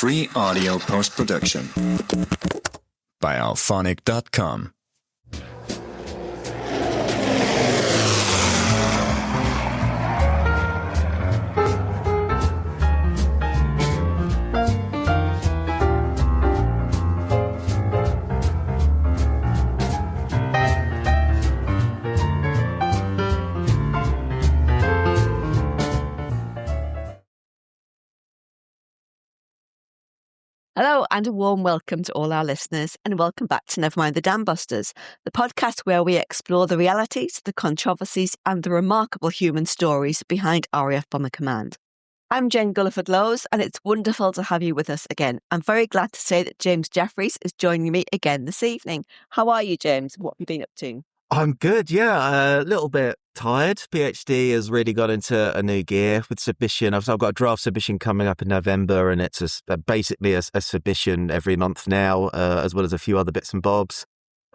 Free audio post-production by alphonic.com. Hello and a warm welcome to all our listeners, and welcome back to Nevermind the Dam Busters, the podcast where we explore the realities, the controversies and the remarkable human stories behind RAF Bomber Command. I'm Jen Gulliford-Lowes and it's wonderful to have you with us again. I'm very glad to say that James Jeffries is joining me again this evening. How are you, James? What have you been up to? I'm good, yeah. A little bit tired. PhD has really got into a new gear with submission. I've got a draft submission coming up in November, and it's basically a submission every month now, as well as a few other bits and bobs.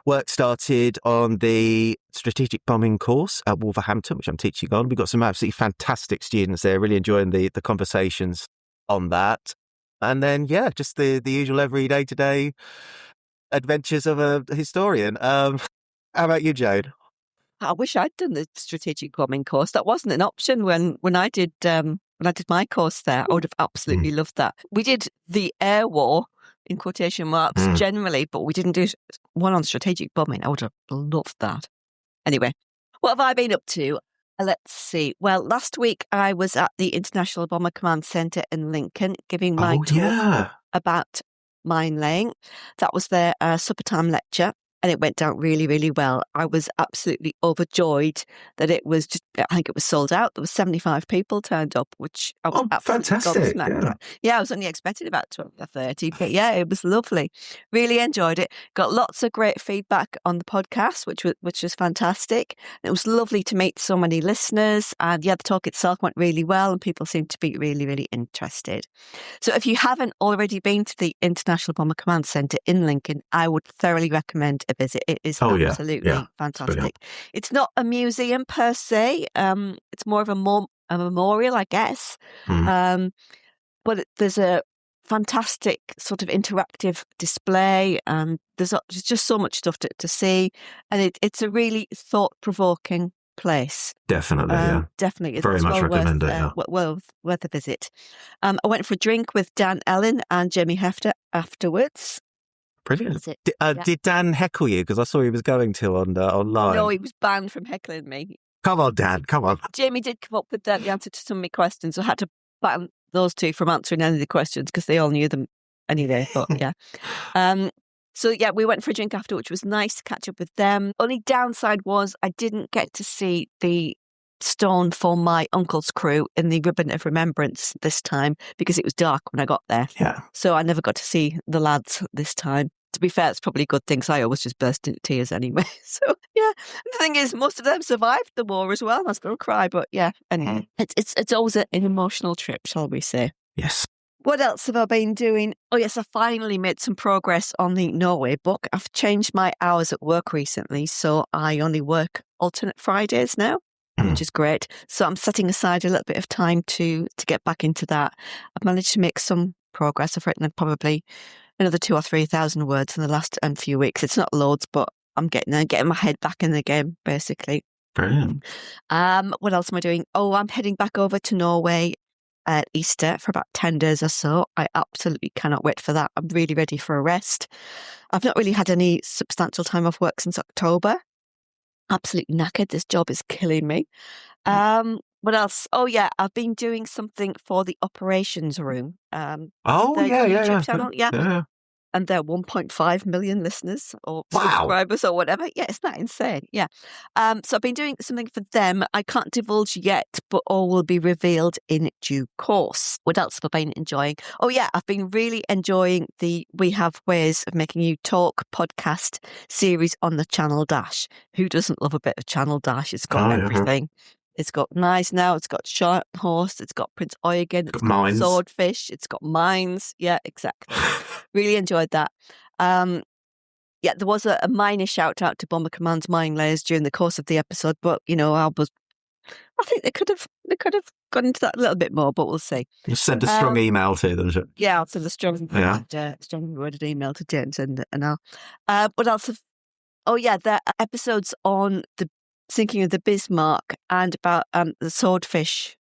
Work started on the strategic bombing course at Wolverhampton, which I'm teaching on. We've got some absolutely fantastic students there, really enjoying the conversations on that. And then, yeah, just the usual every day-to-day adventures of a historian. How about you, Jade? I wish I'd done the strategic bombing course. That wasn't an option when I did my course there. I would have absolutely loved that. We did the air war in quotation marks generally, but we didn't do one on strategic bombing. I would have loved that. Anyway, what have I been up to? Let's see. Well, last week I was at the International Bomber Command Centre in Lincoln giving my talk about mine laying. That was their supper time lecture. And it went down really, really well. I was absolutely overjoyed that it was I think it was sold out. There was 75 people turned up, which I was absolutely gobsmacked. Yeah, I was only expecting about 20 or 30, but yeah, it was lovely. Really enjoyed it. Got lots of great feedback on the podcast, which was fantastic. And it was lovely to meet so many listeners. And yeah, the talk itself went really well and people seemed to be really, really interested. So if you haven't already been to the International Bomber Command Centre in Lincoln, I would thoroughly recommend a visit. It is absolutely fantastic. It's not a museum per se. It's more of a memorial, I guess. But there's a fantastic sort of interactive display, and there's just so much stuff to see, and it's a really thought-provoking place. Definitely, yeah. Definitely. Very much recommend it. Well worth a visit. I went for a drink with Dan Ellen and Jamie Hefter afterwards. Brilliant. Did Dan heckle you? Because I saw he was going to online. No, he was banned from heckling me. Come on, Dan, come on. Jamie did come up with the answer to some of my questions. So I had to ban those two from answering any of the questions because they all knew them anyway. But yeah. So yeah, we went for a drink after, which was nice to catch up with them. Only downside was I didn't get to see the stone for my uncle's crew in the Ribbon of Remembrance this time because it was dark when I got there. Yeah. So I never got to see the lads this time. To be fair, it's probably a good thing because I always just burst into tears anyway. So yeah, and the thing is, most of them survived the war as well. I still cry, but yeah, anyway, it's always an emotional trip, shall we say? Yes. What else have I been doing? Oh yes, I finally made some progress on the Norway book. I've changed my hours at work recently, so I only work alternate Fridays now, which is great. So I'm setting aside a little bit of time to get back into that. I've managed to make some progress. I've written probably another 2,000 or 3,000 words in the last few weeks. It's not loads, but I'm getting my head back in the game, basically. Brilliant. What else am I doing? Oh, I'm heading back over to Norway at Easter for about 10 days or so. I absolutely cannot wait for that. I'm really ready for a rest. I've not really had any substantial time off work since October. Absolutely knackered. This job is killing me. What else? Oh, yeah, I've been doing something for the operations room. YouTube channel, yeah. And they're 1.5 million listeners or subscribers or whatever. Yeah, it's not insane. Yeah. So I've been doing something for them. I can't divulge yet, but all will be revealed in due course. What else have I been enjoying? Oh, yeah, I've been really enjoying the We Have Ways of Making You Talk podcast series on the Channel Dash. Who doesn't love a bit of Channel Dash? It's got everything. It's got Knives Now, it's got Sharp Horse, it's got Prince Eugen, it's got Swordfish, it's got Mines. Yeah, exactly. Really enjoyed that. There was a minor shout out to Bomber Command's mine layers during the course of the episode, but, I I think they could have gone into that a little bit more, but we'll see. Just send a strong email to them. Yeah, I'll send a strong worded email to James and I'll. What else? There are episodes on the sinking of the Bismarck and about the swordfish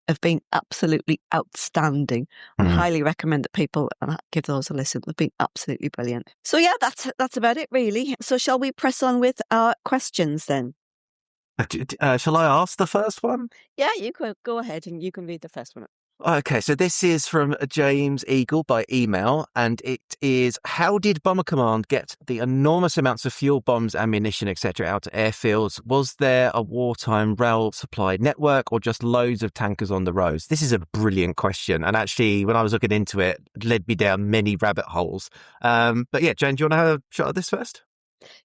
have been absolutely outstanding. I highly recommend that people give those a listen. They've been absolutely brilliant. So yeah, that's about it really. So shall we press on with our questions then? Shall I ask the first one? Yeah, you can go ahead and you can read the first one. Okay, so this is from James Eagle by email, and it is, how did Bomber Command get the enormous amounts of fuel, bombs, ammunition, etc. out to airfields? Was there a wartime rail supply network or just loads of tankers on the roads? This is a brilliant question, and actually, when I was looking into it, led me down many rabbit holes. But yeah, Jane, do you want to have a shot at this first?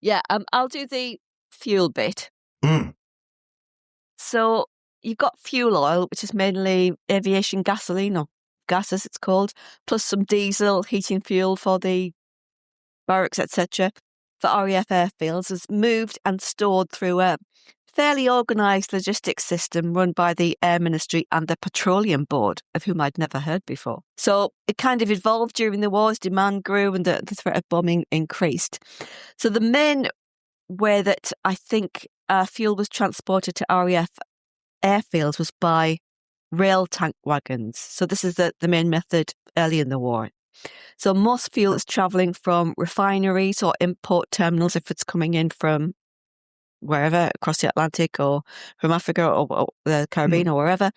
Yeah, I'll do the fuel bit. So you've got fuel oil, which is mainly aviation gasoline, or gas as it's called, plus some diesel, heating fuel for the barracks, etc. for RAF airfields, is moved and stored through a fairly organised logistics system run by the Air Ministry and the Petroleum Board, of whom I'd never heard before. So it kind of evolved during the war as demand grew and the threat of bombing increased. So the main way that I think fuel was transported to RAF airfields was by rail tank wagons. So this is the main method early in the war. So most fuel is travelling from refineries or import terminals if it's coming in from wherever, across the Atlantic or from Africa or the Caribbean or wherever.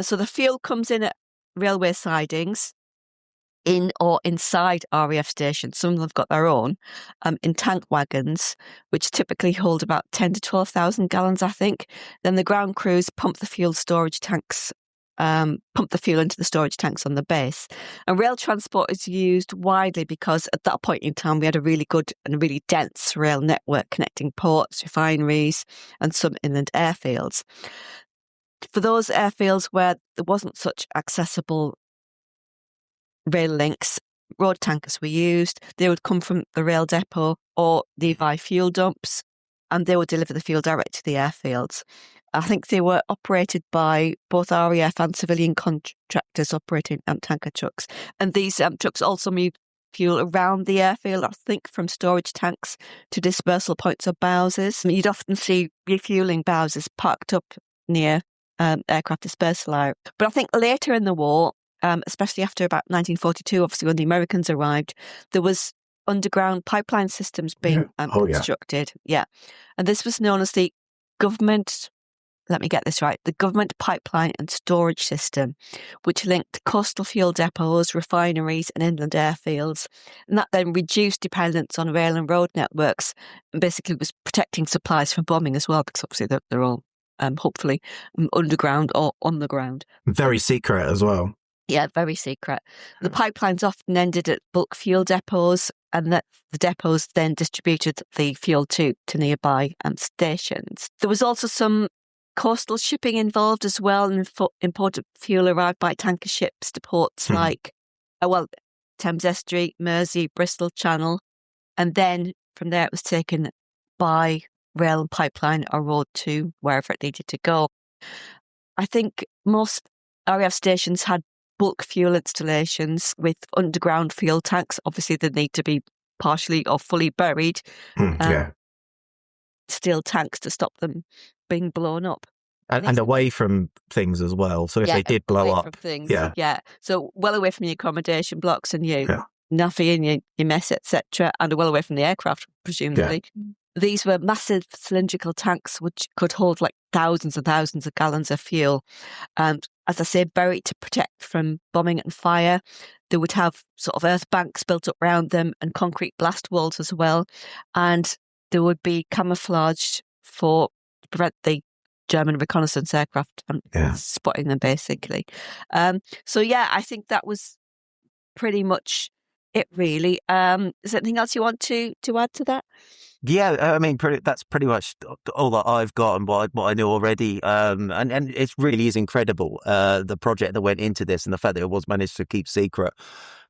So the fuel comes in at railway sidings, in or inside RAF stations. Some of them have got their own, in tank wagons, which typically hold about 10 to 12,000 gallons, I think. Then the ground crews pump the fuel into the storage tanks on the base. And rail transport is used widely because at that point in time we had a really good and really dense rail network connecting ports, refineries and some inland airfields. For those airfields where there wasn't such accessible rail links, road tankers were used. They would come from the rail depot or nearby fuel dumps, and they would deliver the fuel direct to the airfields. I think they were operated by both RAF and civilian contractors operating tanker trucks. And these trucks also move fuel around the airfield, I think, from storage tanks to dispersal points or bowsers. You'd often see refuelling bowsers parked up near aircraft dispersal area. But I think later in the war, especially after about 1942, obviously when the Americans arrived, there was underground pipeline systems being constructed. Yeah. And this was known as the government, let me get this right, the government pipeline and storage system, which linked coastal fuel depots, refineries and inland airfields. And that then reduced dependence on rail and road networks and basically was protecting supplies from bombing as well, because obviously they're all hopefully underground or on the ground. Very secret as well. Yeah, very secret. The pipelines often ended at bulk fuel depots, and that the depots then distributed the fuel to nearby stations. There was also some coastal shipping involved as well, and imported fuel arrived by tanker ships to ports like, Thames Estuary, Mersey, Bristol Channel, and then from there it was taken by rail and pipeline or road to wherever it needed to go. I think most RAF stations had bulk fuel installations with underground fuel tanks. Obviously, they need to be partially or fully buried. Steel tanks to stop them being blown up. And away from things as well. So if they did blow up. From things, so well away from your accommodation blocks and your naffy and your mess, etc., and well away from the aircraft, presumably. Yeah. These were massive cylindrical tanks which could hold like thousands and thousands of gallons of fuel. And as I say, buried to protect from bombing and fire. They would have sort of earth banks built up around them and concrete blast walls as well. And they would be camouflaged to prevent the German reconnaissance aircraft spotting them, basically. I think that was pretty much it, really. Is there anything else you want to add to that? Yeah, I mean, that's pretty much all that I've got and what I knew already. And it really is incredible, the project that went into this and the fact that it was managed to keep secret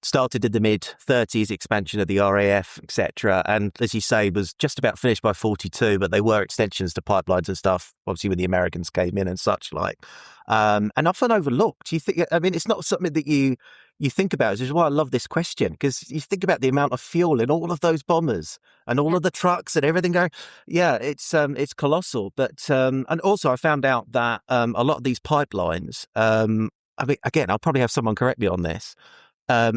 started in the mid-30s, expansion of the RAF, etc. And as you say, was just about finished by 42, but they were extensions to pipelines and stuff, obviously when the Americans came in and such like. And often overlooked. You think, I mean, it's not something that you think about, which is why I love this question, because you think about the amount of fuel in all of those bombers and all of the trucks and everything going. Yeah, it's colossal. But and also I found out that a lot of these pipelines, I mean, again, I'll probably have someone correct me on this,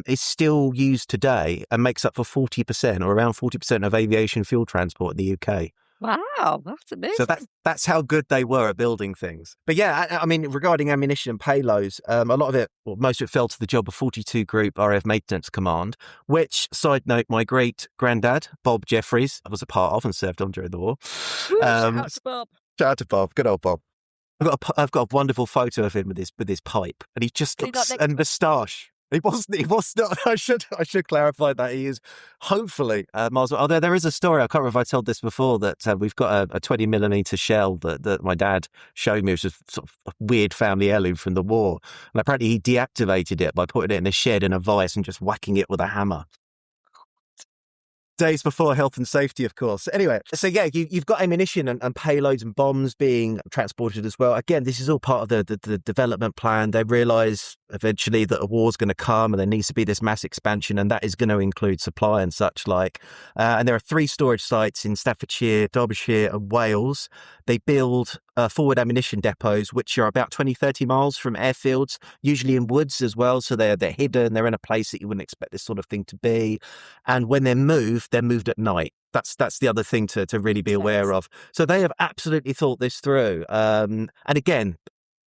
is still used today and makes up for 40% or around 40% of aviation fuel transport in the UK. Wow, that's amazing. So that's how good they were at building things. But yeah, I mean, regarding ammunition and payloads, a lot of it, or most of it, fell to the job of 42 Group RAF Maintenance Command, which, side note, my great granddad, Bob Jeffries, I was a part of and served on during the war. Woo, shout out to Bob. Shout out to Bob, good old Bob. I've got a wonderful photo of him with his pipe, and he just looks, and moustache. He was not. I should clarify that he is hopefully miles. Although there is a story, I can't remember if I told this before, that we've got a 20mm shell that my dad showed me, which was sort of a weird family heirloom from the war, and apparently he deactivated it by putting it in a shed in a vice and just whacking it with a hammer. Days before health and safety, of course. Anyway, so yeah, you've got ammunition and payloads and bombs being transported as well. Again, this is all part of the development plan. They realise eventually that a war's going to come and there needs to be this mass expansion, and that is going to include supply and such like. And there are 3 storage sites in Staffordshire, Derbyshire and Wales. They build forward ammunition depots, which are about 20, 30 miles from airfields, usually in woods as well. So they're hidden. They're in a place that you wouldn't expect this sort of thing to be. And when they're moved at night. That's the other thing to really be aware of. So they have absolutely thought this through. And again,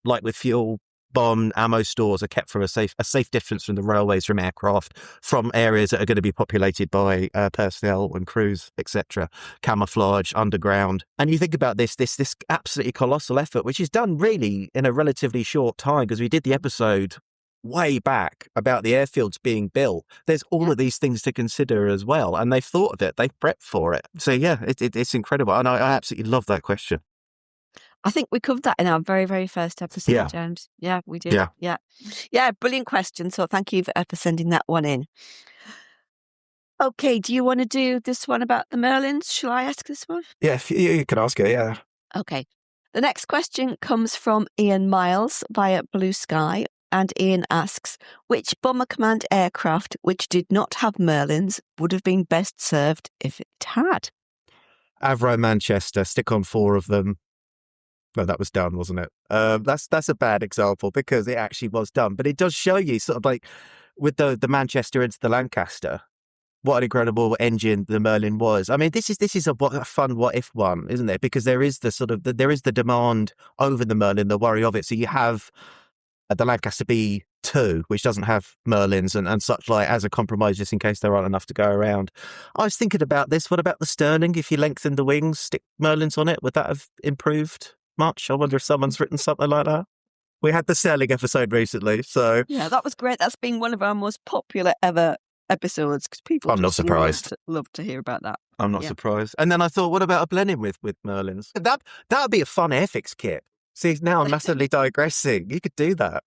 like with fuel, bomb, ammo stores are kept from a safe distance from the railways, from aircraft, from areas that are going to be populated by personnel and crews, etc. Camouflage, underground. And you think about this absolutely colossal effort, which is done really in a relatively short time, because we did the episode way back about the airfields being built. There's all of these things to consider as well, and they've thought of it, they've prepped for it. So yeah, it's incredible, and I absolutely love that question. I think we covered that in our very, very first episode, James. Yeah, we did. Yeah, brilliant question. So thank you for sending that one in. Okay, do you want to do this one about the Merlins? Shall I ask this one? Yeah, you can ask it, yeah. Okay. The next question comes from Ian Miles via Blue Sky. And Ian asks, which Bomber Command aircraft which did not have Merlins would have been best served if it had? Avro Manchester, stick on 4 of them. No, that was done, wasn't it? That's a bad example because it actually was done. But it does show you sort of like with the Manchester into the Lancaster, what an incredible engine the Merlin was. I mean, this is a fun what if one, isn't it? Because there is the demand over the Merlin, the worry of it. So you have the Lancaster B2, which doesn't have Merlins and such like, as a compromise, just in case there aren't enough to go around. I was thinking about this. What about the Sterling? If you lengthened the wings, stick Merlins on it, would that have improved much? I wonder if someone's written something like that. We had the Sterling episode recently, so yeah, that was great. That's been one of our most popular ever episodes because people. I'm not surprised. Love to hear about that. I'm not surprised. And then I thought, what about a Blenheim with Merlins? That would be a fun airfix kit. See, now I'm massively digressing. You could do that.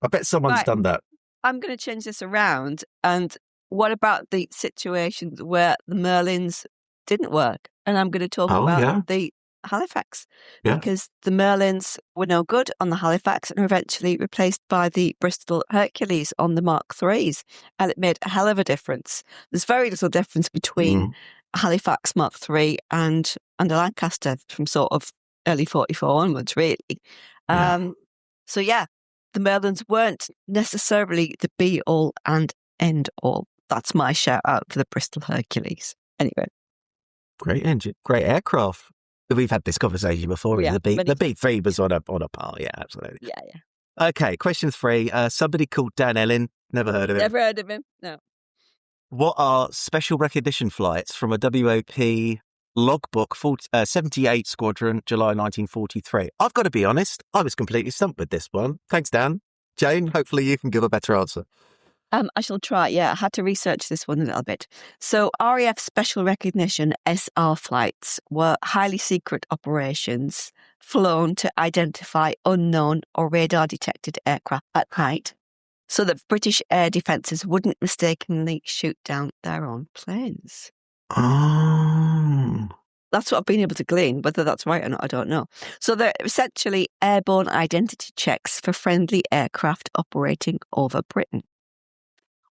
I bet someone's done that. I'm going to change this around. And what about the situations where the Merlins didn't work? And I'm going to talk about the Halifax. Yeah. Because the Merlins were no good on the Halifax and were eventually replaced by the Bristol Hercules on the Mark IIIs. And it made a hell of a difference. There's very little difference between Halifax Mark III and a Lancaster from sort of early 44 onwards, really. So, yeah, the Merlins weren't necessarily the be-all and end-all. That's my shout-out for the Bristol Hercules. Anyway. Great engine, great aircraft. We've had this conversation before. Yeah, the B3 was on a par. Yeah, absolutely. Yeah. Okay, question 3. Somebody called Dan Ellin. Never heard of him. Never heard of him, no. What are special recognition flights from a WOP logbook 78 Squadron, July 1943? I've got to be honest, I was completely stumped with this one. Thanks, Dan. Jane, hopefully you can give a better answer. I shall try. Yeah, I had to research this one a little bit. So RAF Special Recognition SR flights were highly secret operations flown to identify unknown or radar-detected aircraft at night. so that British air defences wouldn't mistakenly shoot down their own planes. Oh. That's what I've been able to glean. Whether that's right or not, I don't know. So they're essentially airborne identity checks for friendly aircraft operating over Britain.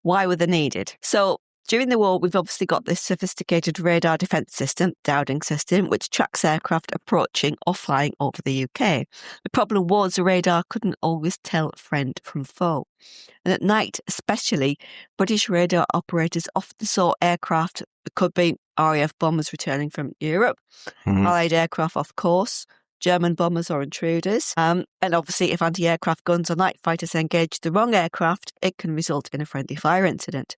Why were they needed? So during the war, we've obviously got this sophisticated radar defence system, Dowding system, which tracks aircraft approaching or flying over the UK. The problem was the radar couldn't always tell friend from foe. And at night, especially, British radar operators often saw aircraft that could be RAF bombers returning from Europe, Allied aircraft off course, German bombers or intruders. And obviously, if anti-aircraft guns or night fighters engage the wrong aircraft, it can result in a friendly fire incident.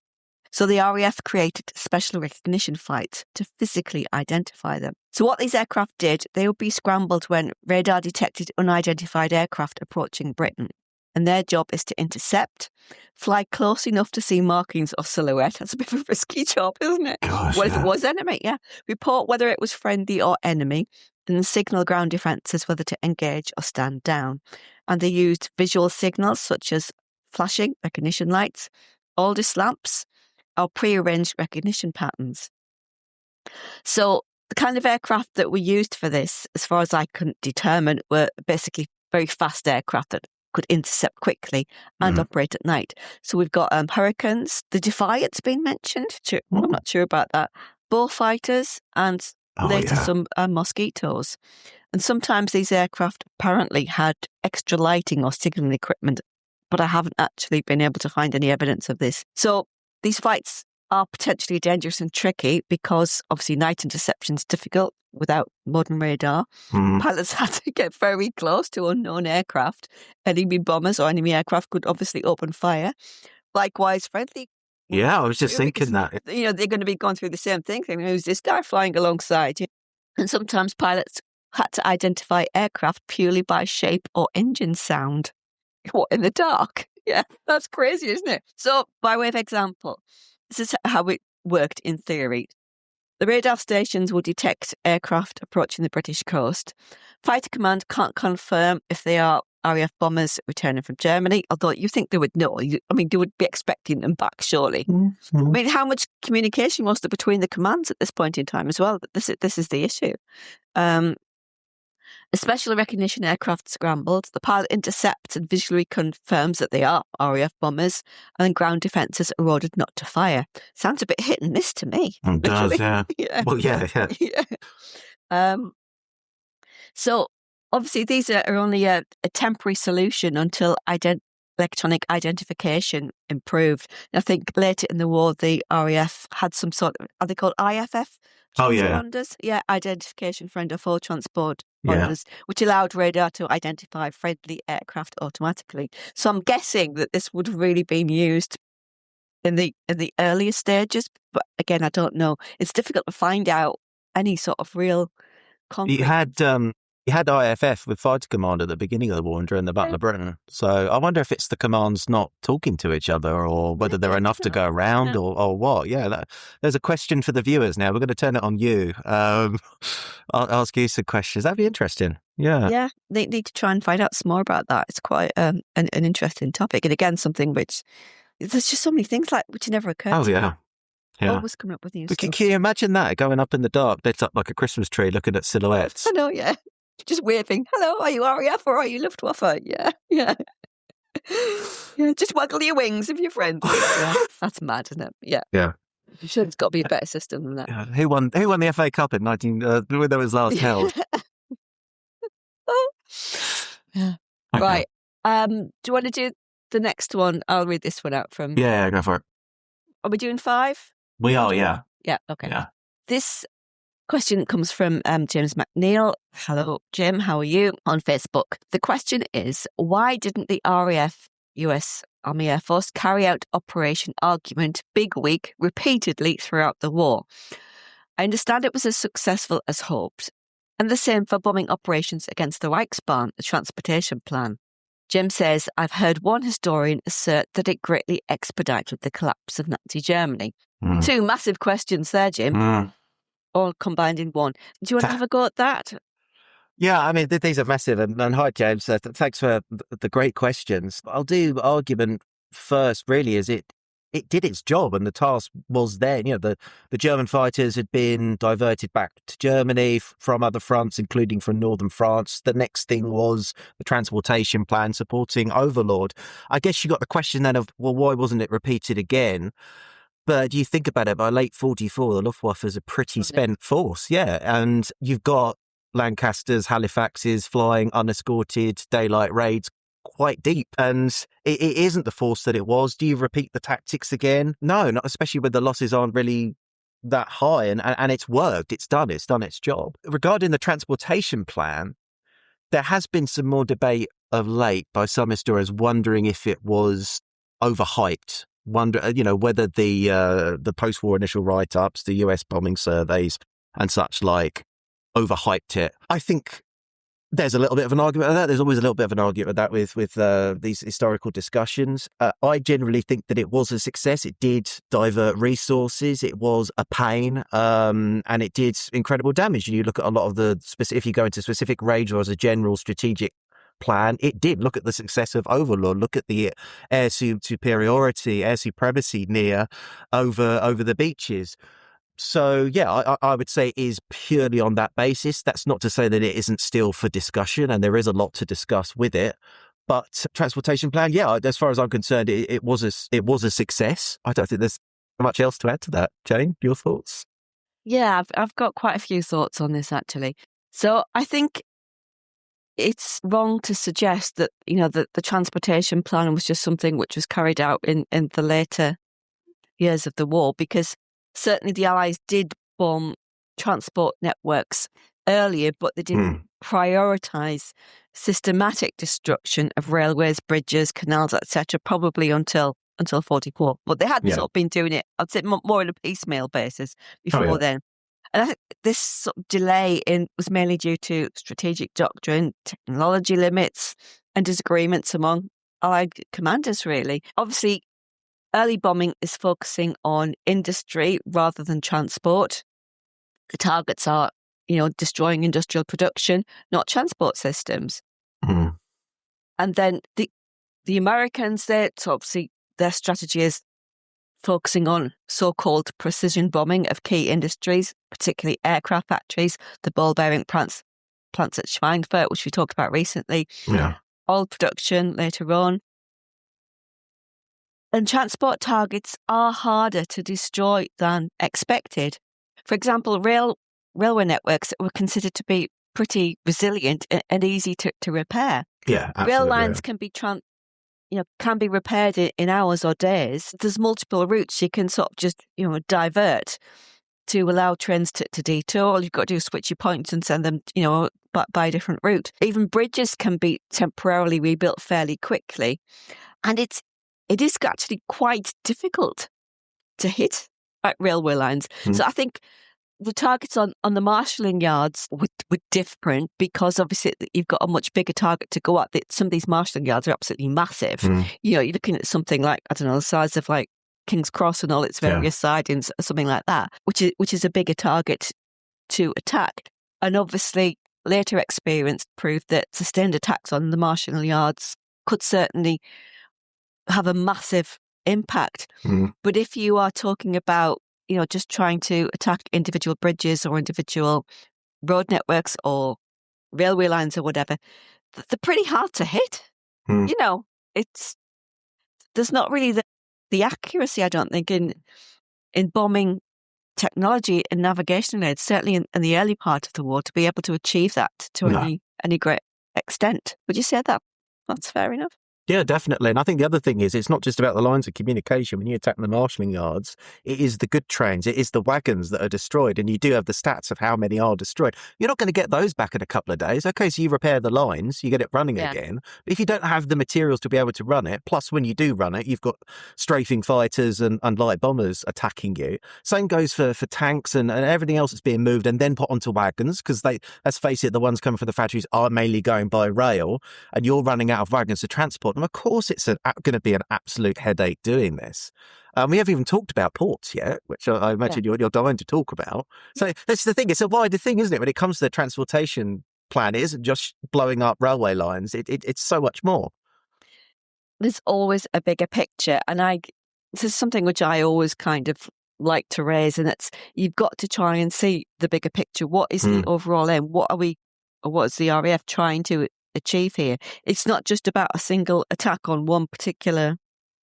So the RAF created special recognition flights to physically identify them. So what these aircraft did, they would be scrambled when radar detected unidentified aircraft approaching Britain. And their job is to intercept, fly close enough to see markings or silhouette. That's a bit of a risky job, isn't it? Gosh, What if it was enemy? Yeah. Report whether it was friendly or enemy, and signal ground defences whether to engage or stand down. And they used visual signals such as flashing, recognition lights, Aldous lamps, or pre-arranged recognition patterns. So the kind of aircraft that were used for this, as far as I can determine, were basically very fast aircraft that could intercept quickly and operate at night. So we've got Hurricanes, the Defiant's been mentioned. I'm not sure about that. Bullfighters and later some Mosquitoes. And sometimes these aircraft apparently had extra lighting or signalling equipment, but I haven't actually been able to find any evidence of this. So these flights are potentially dangerous and tricky because obviously night interception is difficult without modern radar. Pilots had to get very close to unknown aircraft. Enemy bombers or enemy aircraft could obviously open fire. Likewise, friendly. Yeah, I was just thinking that. You know, they're going to be going through the same thing. Thinking, who's this guy flying alongside? And sometimes pilots had to identify aircraft purely by shape or engine sound. What, in the dark? Yeah, that's crazy, isn't it? So, by way of example, this is how it worked in theory. The radar stations will detect aircraft approaching the British coast. Fighter Command can't confirm if they are RAF bombers returning from Germany, although you think they would know. I mean, they would be expecting them back, surely. I mean, how much communication was there between the commands at this point in time as well? This is the issue. A special recognition aircraft scrambled. The pilot intercepts and visually confirms that they are RAF bombers, and ground defences are ordered not to fire. Sounds a bit hit and miss to me. It does, yeah. Yeah. Well, yeah. So obviously these are only a temporary solution until electronic identification improved. And I think later in the war, the RAF had some sort of, are they called IFF? Transponders? Yeah, identification friend or foe transport transponders, which allowed radar to identify friendly aircraft automatically. So I'm guessing that this would have really been used in the earlier stages, but again, I don't know. It's difficult to find out any sort of real conflict. You had IFF with Fighter Command at the beginning of the war and during the Battle of Britain. So I wonder if it's the commands not talking to each other or whether there are enough to go around or what. Yeah, there's a question for the viewers now. We're going to turn it on you. I'll ask you some questions. That'd be interesting. Yeah. Yeah, they need to try and find out some more about that. It's quite an interesting topic. And again, something which, there's just so many things like which never occurred to me. Yeah. Always coming up with new stuff. Can you imagine that, going up in the dark, lit up like a Christmas tree, looking at silhouettes? I know, yeah. Just waving, hello, are you RAF or are you Luftwaffe? Yeah. Yeah, just waggle your wings if you're friends. Yeah. That's mad, isn't it? Yeah. Yeah. I'm sure there's got to be a better system than that. Yeah. Who won the FA Cup in when that was last held? Yeah. Okay. Right. Do you want to do the next one? I'll read this one out from... Yeah, go for it. Are we doing 5? We are, yeah. Yeah, okay. Yeah. This question comes from James McNeil. Hello, Jim. How are you? On Facebook. The question is, why didn't the RAF, US Army Air Force, carry out Operation Argument Big Week repeatedly throughout the war? I understand it was as successful as hoped, and the same for bombing operations against the Reichsbahn, the transportation plan. Jim says, I've heard one historian assert that it greatly expedited the collapse of Nazi Germany. 2 massive questions there, Jim. All combined in one. Do you want to have a go at that? Yeah, I mean, these are massive. And hi, James. Thanks for the great questions. I'll do argument first, really, is it did its job and the task was there. The German fighters had been diverted back to Germany from other fronts, including from northern France. The next thing was the transportation plan supporting Overlord. I guess you got the question then of, well, why wasn't it repeated again? But you think about it, by late 44, the Luftwaffe is a pretty spent force. Yeah. And you've got Lancasters, Halifaxes flying unescorted daylight raids quite deep. And it isn't the force that it was. Do you repeat the tactics again? No, not especially when the losses aren't really that high. And it's worked. It's done its job. Regarding the transportation plan, there has been some more debate of late by some historians wondering if it was overhyped. Whether the post-war initial write-ups, the US bombing surveys and such like, overhyped it. I think there's a little bit of an argument with that. There's always a little bit of an argument with that with these historical discussions. I generally think that it was a success. It did divert resources. It was a pain, and it did incredible damage. And you look at a lot of the if you go into specific raids or as a general strategic plan, it did. Look at the success of Overlord. Look at the air superiority, air supremacy over the beaches. So, yeah, I would say it is purely on that basis. That's not to say that it isn't still for discussion, and there is a lot to discuss with it. But transportation plan, yeah, as far as I'm concerned, it was a success. I don't think there's much else to add to that. Jane, your thoughts? Yeah, I've got quite a few thoughts on this, actually. So I think it's wrong to suggest that, that the transportation plan was just something which was carried out in the later years of the war, because certainly the Allies did bomb transport networks earlier, but they didn't prioritise systematic destruction of railways, bridges, canals, etc., probably until 44. But they hadn't sort of been doing it, I'd say, more on a piecemeal basis before then. And I think this sort of delay was mainly due to strategic doctrine, technology limits, and disagreements among Allied commanders, really. Obviously, early bombing is focusing on industry rather than transport. The targets are, destroying industrial production, not transport systems. And then the Americans, obviously their strategy is focusing on so-called precision bombing of key industries, particularly aircraft factories, the ball bearing plants at Schweinfurt, which we talked about recently, oil production later on. And transport targets are harder to destroy than expected. For example, railway networks were considered to be pretty resilient and easy to repair. Yeah, absolutely. Rail lines can be can be repaired in hours or days. There's multiple routes you can sort of just divert to allow trains to detour. All you've got to do is switch your points and send them by a different route. Even bridges can be temporarily rebuilt fairly quickly, and it is actually quite difficult to hit at railway lines. So I think the targets on the marshalling yards were different, because obviously you've got a much bigger target to go at. Some of these marshalling yards are absolutely massive. You're looking at something like, I don't know, the size of like King's Cross and all its various sidings, or something like that, which is a bigger target to attack. And obviously later experience proved that sustained attacks on the marshalling yards could certainly have a massive impact. But if you are talking about just trying to attack individual bridges or individual road networks or railway lines or whatever, they're pretty hard to hit. There's not really the accuracy, I don't think, in bombing technology and navigation aids, certainly in the early part of the war, to be able to achieve that to any great extent. Would you say that's fair enough? Yeah, definitely. And I think the other thing is, it's not just about the lines of communication. When you attack the marshalling yards, it is the good trains, it is the wagons that are destroyed. And you do have the stats of how many are destroyed. You're not going to get those back in a couple of days. Okay, so you repair the lines, you get it running again. But if you don't have the materials to be able to run it, plus when you do run it, you've got strafing fighters and light bombers attacking you. Same goes for tanks and everything else that's being moved and then put onto wagons, because let's face it, the ones coming from the factories are mainly going by rail, and you're running out of wagons to transport. And of course, it's going to be an absolute headache doing this. We haven't even talked about ports yet, which I imagine you're dying to talk about. So that's the thing. It's a wider thing, isn't it? When it comes to the transportation plan, it isn't just blowing up railway lines. It's so much more. there's always a bigger picture. And this is something which I always kind of like to raise, and it's you've got to try and see the bigger picture. What is the overall aim? What is the RAF trying to achieve here? It's not just about a single attack on one particular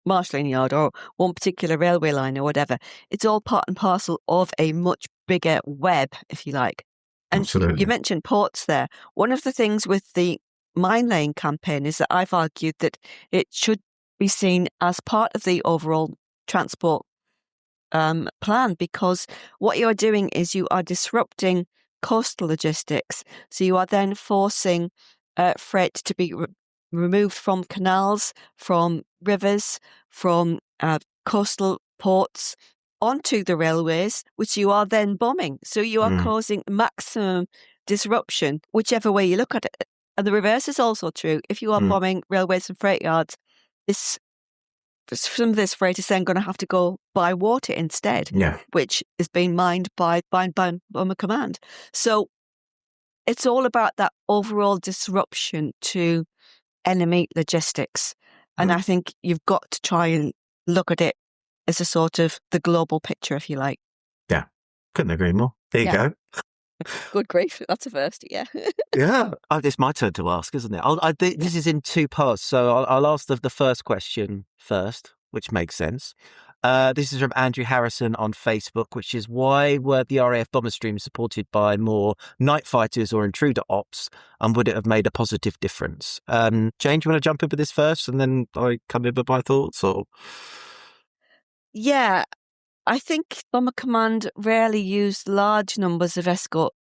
marshalling yard or one particular railway line or whatever. It's all part and parcel of a much bigger web, if you like. And Absolutely. you mentioned ports there. One of the things with the mine laying campaign is that I've argued that it should be seen as part of the overall transport plan, because what you're doing is you are disrupting coastal logistics. So you are then forcing freight to be removed from canals, from rivers, from coastal ports onto the railways, which you are then bombing. So you are causing maximum disruption, whichever way you look at it. And the reverse is also true. If you are bombing railways and freight yards, some of this freight is then going to have to go by water instead, which is being mined by Bomber Command. So it's all about that overall disruption to enemy logistics. And I think you've got to try and look at it as a sort of the global picture, if you like. Yeah, couldn't agree more. There you go. Good grief, that's a first, yeah. Yeah, it's my turn to ask, isn't it? This is in two parts, so I'll ask the first question first, which makes sense. This is from Andrew Harrison on Facebook, which is, why were the RAF bomber streams supported by more night fighters or intruder ops, and would it have made a positive difference? Jane, do you want to jump in with this first, and then I come in with my thoughts? Or yeah, I think Bomber Command rarely used large numbers of escort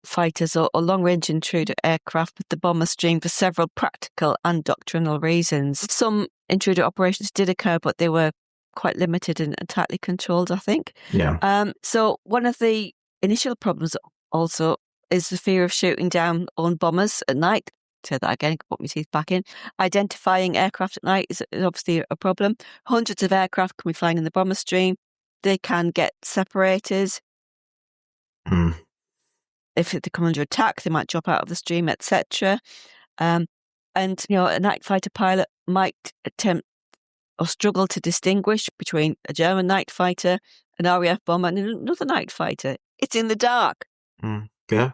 fighters or long-range intruder aircraft with the bomber stream for several practical and doctrinal reasons. Some intruder operations did occur, but they were quite limited and tightly controlled, I think. Yeah. So one of the initial problems also is the fear of shooting down own bombers at night. Say that again, put my teeth back in. Identifying aircraft at night is obviously a problem. Hundreds of aircraft can be flying in the bomber stream. They can get separated. If they come under attack, they might drop out of the stream, etc. And, a night fighter pilot might attempt or struggle to distinguish between a German night fighter, an RAF bomber, and another night fighter. It's in the dark. Yeah.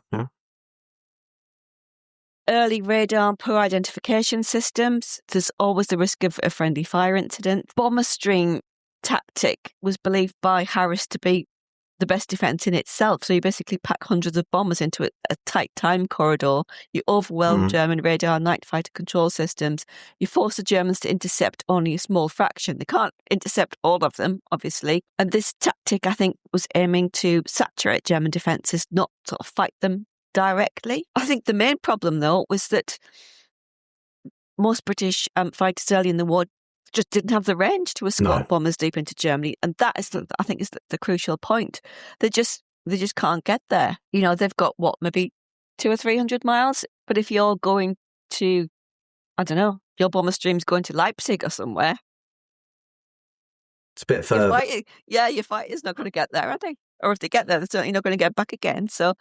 Early radar and poor identification systems. There's always the risk of a friendly fire incident. Bomber stream tactic was believed by Harris to be the best defence in itself. So you basically pack hundreds of bombers into a tight time corridor. You overwhelm German radar and night fighter control systems. You force the Germans to intercept only a small fraction. They can't intercept all of them, obviously. And this tactic, I think, was aiming to saturate German defences, not sort of fight them directly. I think the main problem, though, was that most British fighters early in the war just didn't have the range to escort bombers deep into Germany, and that is, I think, is the crucial point. They just can't get there. They've got maybe 200 or 300 miles, but if you're going to, I don't know, your bomber stream's going to Leipzig or somewhere, it's a bit further. Your fighter's not going to get there, are they? Or if they get there, they're certainly not going to get back again. So,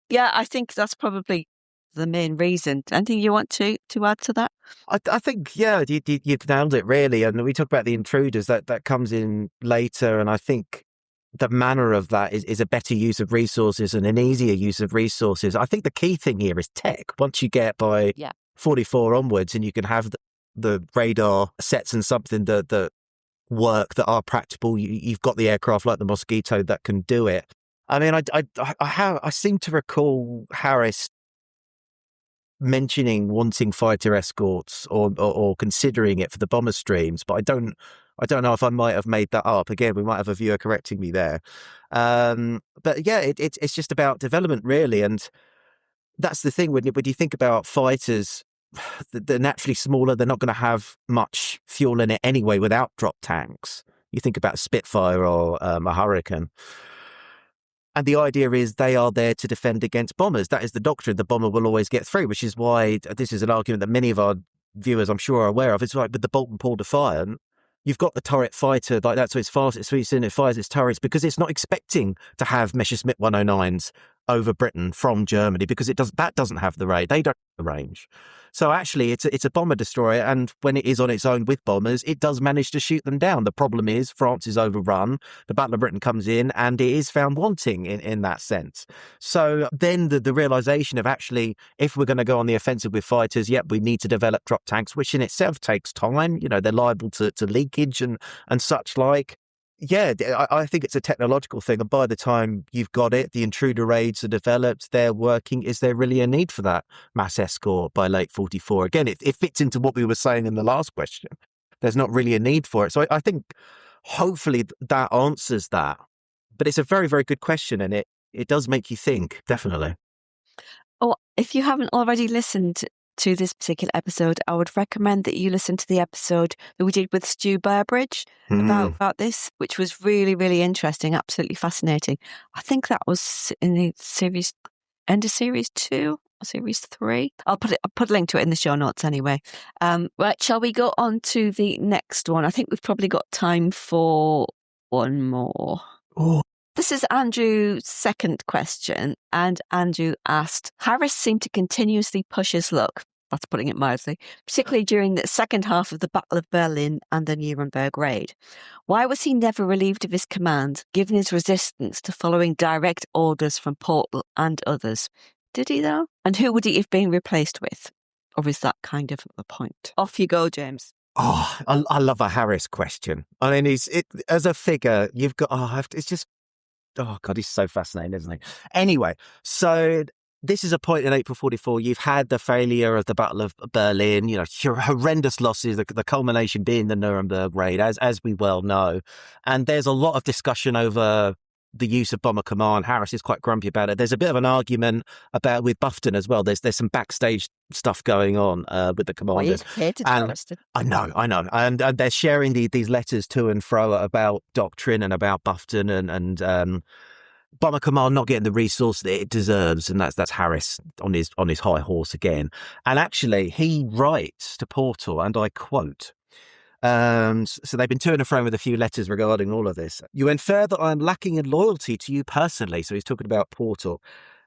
yeah, I think that's probably the main reason. Anything you want to add to that? I think, you've nailed it, really. And we talk about the intruders, that comes in later. And I think the manner of that is a better use of resources and an easier use of resources. I think the key thing here is tech. Once you get by 44 onwards and you can have the radar sets and something that work, that are practical, you've got the aircraft like the Mosquito that can do it. I mean, I seem to recall Harris mentioning wanting fighter escorts or considering it for the bomber streams, but I don't know if I might have made that up. Again, we might have a viewer correcting me there. But yeah, it's just about development, really. And that's the thing, when you think about fighters, they're naturally smaller. They're not going to have much fuel in it anyway without drop tanks. You think about Spitfire or a Hurricane. And the idea is they are there to defend against bombers. That is the doctrine. The bomber will always get through, which is why this is an argument that many of our viewers, I'm sure, are aware of. It's like with the Bolt and Paul Defiant, you've got the turret fighter like that, so it's fast, it sweeps in, it fires its turrets because it's not expecting to have Messerschmitt 109s over Britain from Germany because that doesn't have the range. They don't have the range. So actually, it's a bomber destroyer, and when it is on its own with bombers, it does manage to shoot them down. The problem is France is overrun. The Battle of Britain comes in, and it is found wanting in that sense. So then the realization of actually, if we're going to go on the offensive with fighters, we need to develop drop tanks, which in itself takes time. They're liable to leakage and such like. Yeah, I think it's a technological thing. And by the time you've got it, the intruder raids are developed, they're working. Is there really a need for that mass escort by late 44? Again, it fits into what we were saying in the last question. There's not really a need for it. So I think hopefully that answers that. But it's a very, very good question. And it does make you think, definitely. Oh, if you haven't already listened to this particular episode, I would recommend that you listen to the episode that we did with Stu Burbridge about this, which was really, really interesting, absolutely fascinating. I think that was in the end of series 2 or series 3. I'll put a link to it in the show notes anyway. Right, shall we go on to the next one? I think we've probably got time for one more. Oh. This is Andrew's second question, and Andrew asked, Harris seemed to continuously push his luck, that's putting it mildly, particularly during the second half of the Battle of Berlin and the Nuremberg raid. Why was he never relieved of his command, given his resistance to following direct orders from Portal and others? Did he, though? And who would he have been replaced with? Or is that kind of the point? Off you go, James. Oh, I love a Harris question. I mean, as a figure, you've got, it's just, oh, God, he's so fascinating, isn't he? Anyway, so this is a point in April 44. You've had the failure of the Battle of Berlin, horrendous losses, the culmination being the Nuremberg raid, as we well know. And there's a lot of discussion over the use of Bomber Command. Harris is quite grumpy about it. There's a bit of an argument with Bufton as well. There's some backstage stuff going on with the commanders. I know. And they're sharing these letters to and fro about doctrine and about Bufton and Bomber Command not getting the resource that it deserves, and that's Harris on his high horse again. And actually, he writes to Portal, and I quote. So they've been to and fro with a few letters regarding all of this. You infer that I am lacking in loyalty to you personally. So he's talking about Portal.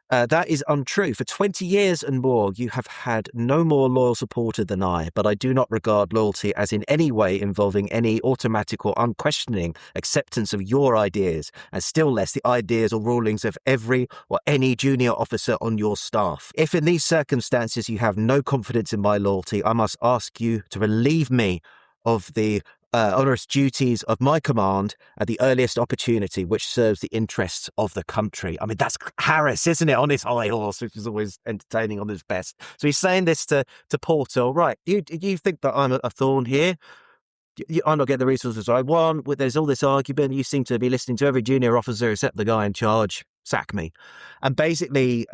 That is untrue. For 20 years and more, you have had no more loyal supporter than I, but I do not regard loyalty as in any way involving any automatic or unquestioning acceptance of your ideas, and still less the ideas or rulings of every or any junior officer on your staff. If in these circumstances you have no confidence in my loyalty, I must ask you to relieve me of the onerous duties of my command at the earliest opportunity, which serves the interests of the country. I mean, that's Harris, isn't it, on his high horse, which is always entertaining on his best. So he's saying this to Portal, right, you think that I'm a thorn here? I'm not getting the resources I want. There's all this argument. You seem to be listening to every junior officer except the guy in charge. Sack me. And basically,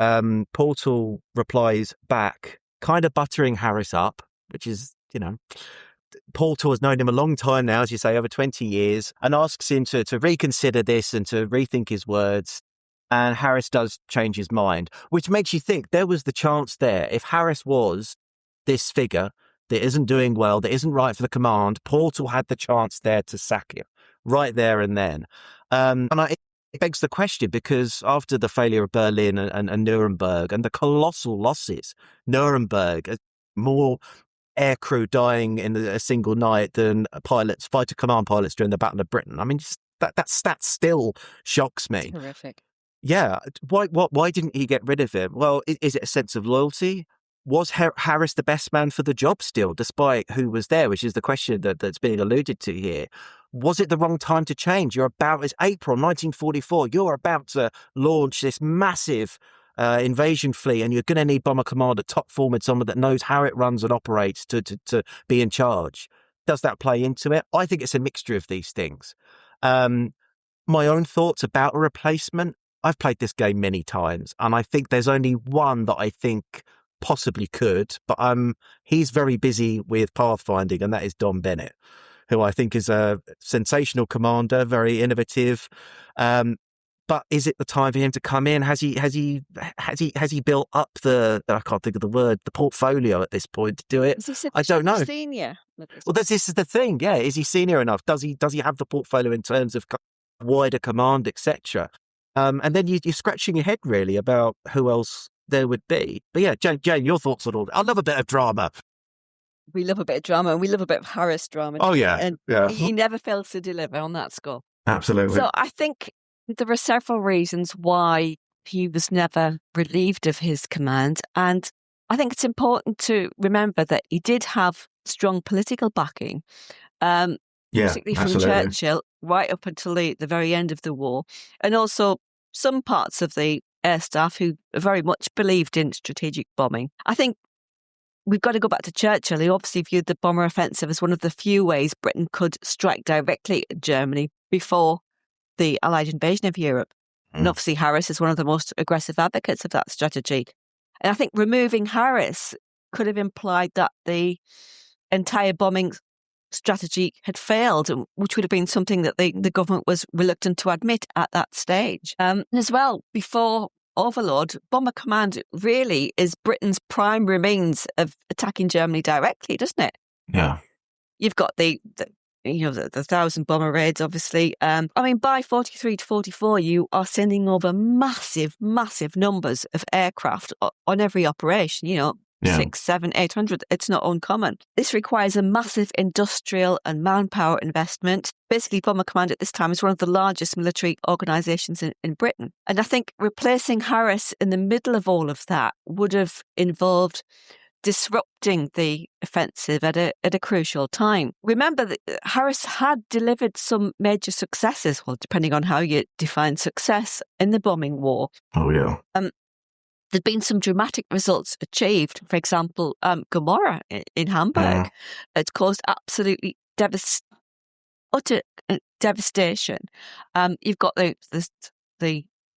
Portal replies back, kind of buttering Harris up, which is, Portal has known him a long time now, as you say, over 20 years, and asks him to reconsider this and to rethink his words. And Harris does change his mind, which makes you think there was the chance there. If Harris was this figure that isn't doing well, that isn't right for the command, Portal had the chance there to sack him right there and then. It begs the question, because after the failure of Berlin and Nuremberg and the colossal losses, Nuremberg, more aircrew dying in a single night than fighter command pilots during the Battle of Britain. I mean, that stat still shocks me. It's horrific. Yeah. Why didn't he get rid of him? Well, is it a sense of loyalty? Was Harris the best man for the job still, despite who was there, which is the question that's being alluded to here? Was it the wrong time to change? It's April 1944. You're about to launch this massive invasion fleet, and you're going to need Bomber Command at top form with someone that knows how it runs and operates to be in charge. Does that play into it? I think it's a mixture of these things. My own thoughts about a replacement. I've played this game many times, and I think there's only one that I think possibly could, but he's very busy with pathfinding, and that is Don Bennett, who I think is a sensational commander, very innovative. But is it the time for him to come in? Has he built up I can't think of the word, the portfolio at this point to do it? I don't know. Senior. Well, this is the thing. Yeah, is he senior enough? Does he have the portfolio in terms of wider command, etc.? And then you're scratching your head really about who else there would be. But yeah, Jane, your thoughts on all that? I love a bit of drama. We love a bit of drama, and we love a bit of Harris drama. Oh, yeah. And Yeah. he never fails to deliver on that score. Absolutely. So I think there are several reasons why he was never relieved of his command. And I think it's important to remember that he did have strong political backing, particularly from Churchill, right up until the very end of the war. And also some parts of the air staff who very much believed in strategic bombing. I think we've got to go back to Churchill, who obviously viewed the bomber offensive as one of the few ways Britain could strike directly at Germany before the Allied invasion of Europe. And obviously Harris is one of the most aggressive advocates of that strategy. And I think removing Harris could have implied that the entire bombing strategy had failed, which would have been something that the government was reluctant to admit at that stage. As well, before Overlord, Bomber Command really is Britain's primary means of attacking Germany directly, doesn't it? Yeah. You've got the 1,000 bomber raids, obviously. By 43 to 44, you are sending over massive, massive numbers of aircraft on every operation, 6, 7, 800. It's not uncommon. This requires a massive industrial and manpower investment. Basically, Bomber Command at this time is one of the largest military organisations in Britain. And I think replacing Harris in the middle of all of that would have involved disrupting the offensive at a crucial time. Remember that Harris had delivered some major successes, well, depending on how you define success, in the bombing war. Oh, yeah. There'd been some dramatic results achieved. For example, Gomorrah in Hamburg. It's caused absolutely utter devastation. You've got the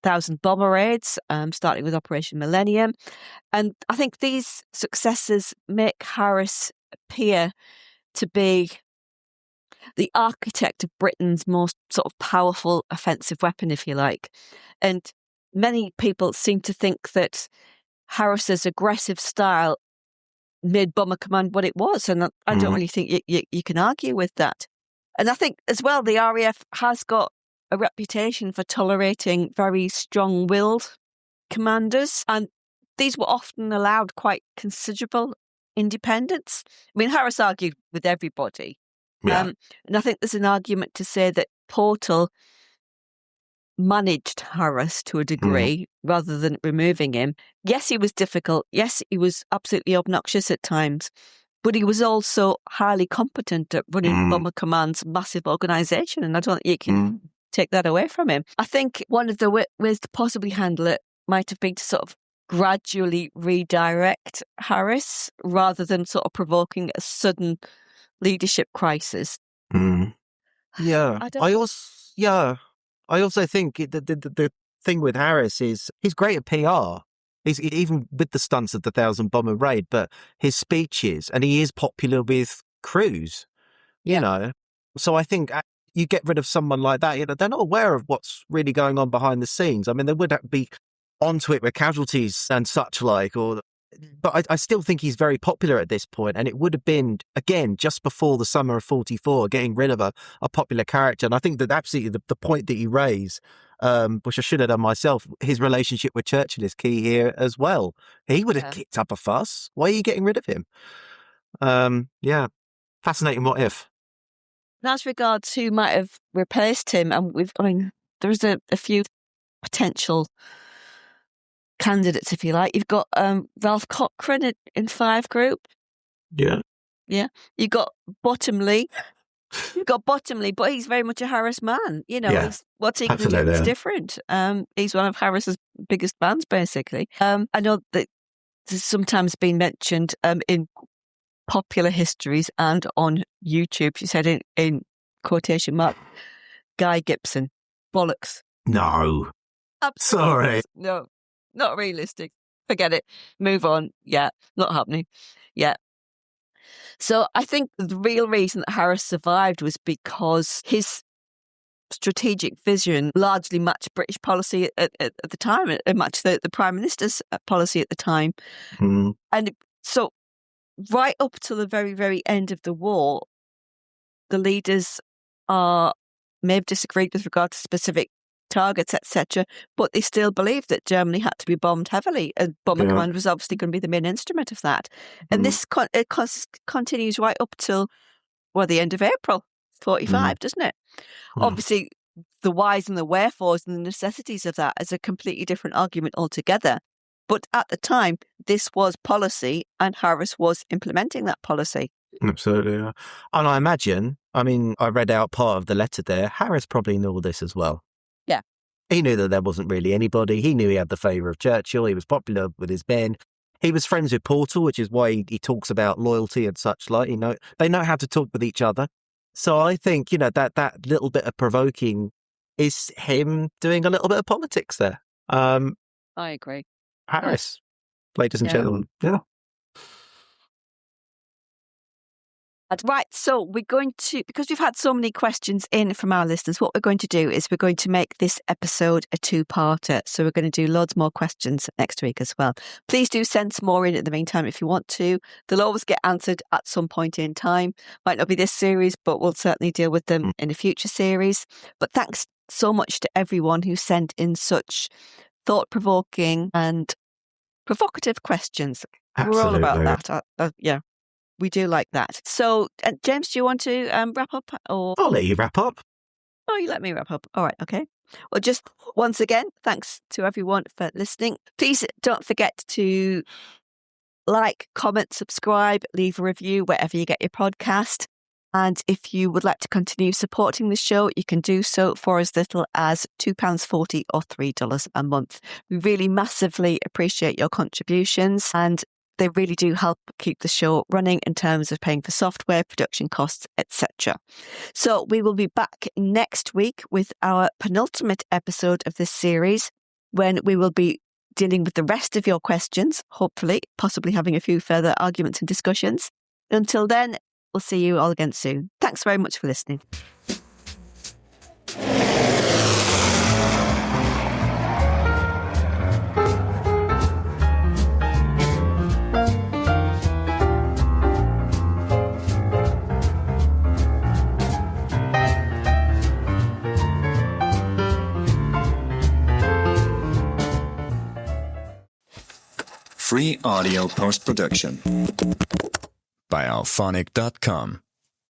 1,000 bomber raids, starting with Operation Millennium. And I think these successes make Harris appear to be the architect of Britain's most sort of powerful offensive weapon, if you like. And many people seem to think that Harris's aggressive style made Bomber Command what it was. And I don't really think you can argue with that. And I think as well, the RAF has got a reputation for tolerating very strong-willed commanders, and these were often allowed quite considerable independence. I mean, Harris argued with everybody, and I think there's an argument to say that Portal managed Harris to a degree rather than removing him. Yes, he was difficult. Yes, he was absolutely obnoxious at times, but he was also highly competent at running Bomber Command's massive organisation, and I don't think you can take that away from him. I think one of the ways to possibly handle it might have been to sort of gradually redirect Harris rather than sort of provoking a sudden leadership crisis. Yeah. I also think the thing with Harris is he's great at PR. He's even with the stunts of the 1,000 bomber raid, but his speeches, and he is popular with crews, you know. So I think you get rid of someone like that, they're not aware of what's really going on behind the scenes. I mean, they would be onto it with casualties and such like, but I still think he's very popular at this point, and it would have been, again, just before the summer of 44, getting rid of a popular character. And I think that absolutely the point that you raise, which I should have done myself, his relationship with Churchill is key here as well. He would have kicked up a fuss. Why are you getting rid of him? Fascinating what if. And as regards who might have replaced him, and there's a few potential candidates, if you like. You've got Ralph Cochrane in 5 Group. Yeah. Yeah. You've got Bottomley. But he's very much a Harris man. What's he going to do? It's different. He's one of Harris's biggest bands, basically. I know that there's sometimes been mentioned in popular histories and on YouTube, she said in quotation mark, Guy Gibson. Bollocks. No. Absolutely. Sorry. No, not realistic. Forget it. Move on. Yeah, not happening. Yeah. So I think the real reason that Harris survived was because his strategic vision largely matched British policy at the time. It matched the Prime Minister's policy at the time. And so right up to the very, very end of the war, the leaders may have disagreed with regard to specific targets, etc. But they still believed that Germany had to be bombed heavily. And Bomber Command was obviously going to be the main instrument of that. And this continues right up till, the end of April 45, doesn't it? Obviously, the whys and the wherefores and the necessities of that is a completely different argument altogether. But at the time, this was policy, and Harris was implementing that policy. Absolutely. Yeah. And I imagine, I read out part of the letter there, Harris probably knew all this as well. Yeah. He knew that there wasn't really anybody. He knew he had the favour of Churchill. He was popular with his men. He was friends with Portal, which is why he talks about loyalty and such like. They know how to talk with each other. So I think, that little bit of provoking is him doing a little bit of politics there. I agree. Harris, ladies and gentlemen. Yeah. Right, so we're going to, because we've had so many questions in from our listeners, what we're going to do is we're going to make this episode a two-parter. So we're going to do loads more questions next week as well. Please do send some more in the meantime if you want to. They'll always get answered at some point in time. Might not be this series, but we'll certainly deal with them in a future series. But thanks so much to everyone who sent in such thought-provoking and provocative questions. Absolutely. We're all about that. Yeah. We do like that. So, James, do you want to wrap up? Or I'll let you wrap up. Oh, you let me wrap up. All right, okay. Well, just once again, thanks to everyone for listening. Please don't forget to like, comment, subscribe, leave a review wherever you get your podcast. And if you would like to continue supporting the show, you can do so for as little as £2.40 or $3 a month. We really massively appreciate your contributions, and they really do help keep the show running in terms of paying for software, production costs, etc. So we will be back next week with our penultimate episode of this series, when we will be dealing with the rest of your questions, hopefully, possibly having a few further arguments and discussions. Until then, we'll see you all again soon. Thanks very much for listening. Free audio post-production by alphonic.com.